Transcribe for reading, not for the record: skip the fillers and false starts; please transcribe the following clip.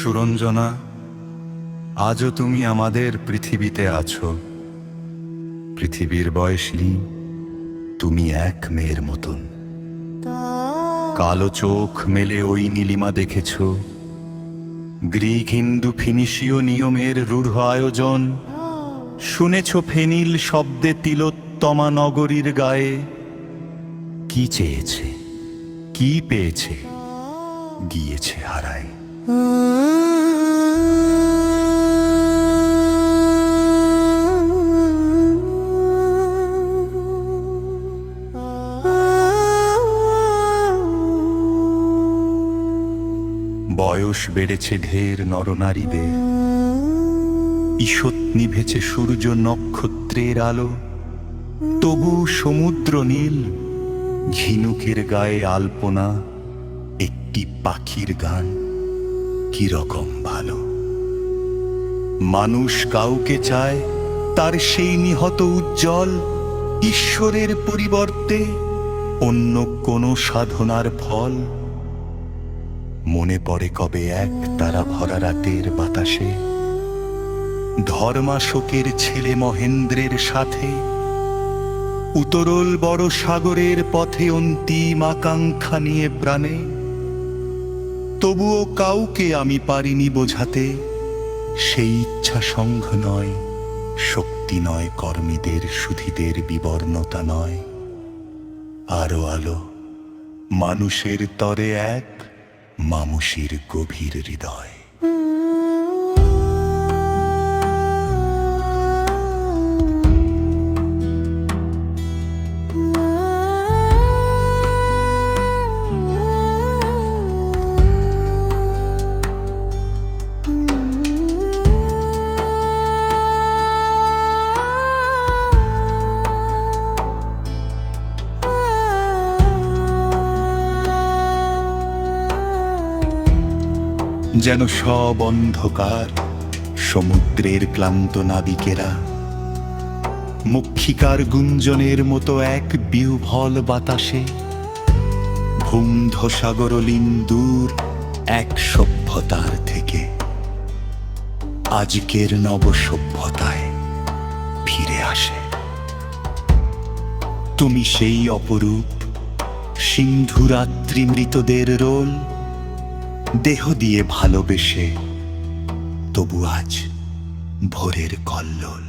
সুরঞ্জনা, আজও তুমি আমাদের পৃথিবীতে আছো। পৃথিবীর বয়সী তুমি এক মেয়ের মতন। কালো চোখ মেলে ওই নীলিমা দেখেছ, গ্রিক হিন্দু ফিনিশীয় নিয়মের রূঢ় আয়োজন। শুনেছ ফেনিল শব্দে তিলোত্তমা নগরীর গায়ে। কি চেয়েছে, কি পেয়েছে, গিয়েছে হারায়। বয়স বেড়েছে ঢের নরনারীদের, ঈষৎ নিভেছে সূর্য নক্ষত্রের আলো। তবু সমুদ্র নীল, ঝিনুকের গায়ে আলপনা, একটি পাখির গান কি রকম ভালো। মানুষ কাউকে চায় তার সেই নিহত উজ্জ্বল ঈশ্বরের পরিবর্তে অন্য কোনো সাধনার ফল। মনে পড়ে কবে এক তারা ভরা রাতের বাতাসে ধর্মাশোকের ছেলে মহেন্দ্রের সাথে উতরল বড় সাগরের পথে অন্তিম আকাঙ্ক্ষা নিয়ে প্রাণে। তবুও কাউকে আমি পারিনি বোঝাতে, সেই ইচ্ছা সংঘ নয়, শক্তি নয়, কর্মীদের সুধীদের বিবর্ণতা নয়। আরো আলো, মানুষের তরে এক মামুষির গভীর হৃদয়। যেন সব অন্ধকার সমুদ্রের ক্লান্ত নাবিকেরা মক্ষিকার গুঞ্জনের মতো এক বিহ্বল বাতাসে ভূমধ্যসাগরলীন দূর এক সভ্যতার থেকে আজকের নব সভ্যতায় ফিরে আসে। তুমি সেই অপরূপ সিন্ধুরাত্রি মৃতদের রোল, দেহ দিয়ে ভালোবেসে তবু আজ ভোরের কল্লোল।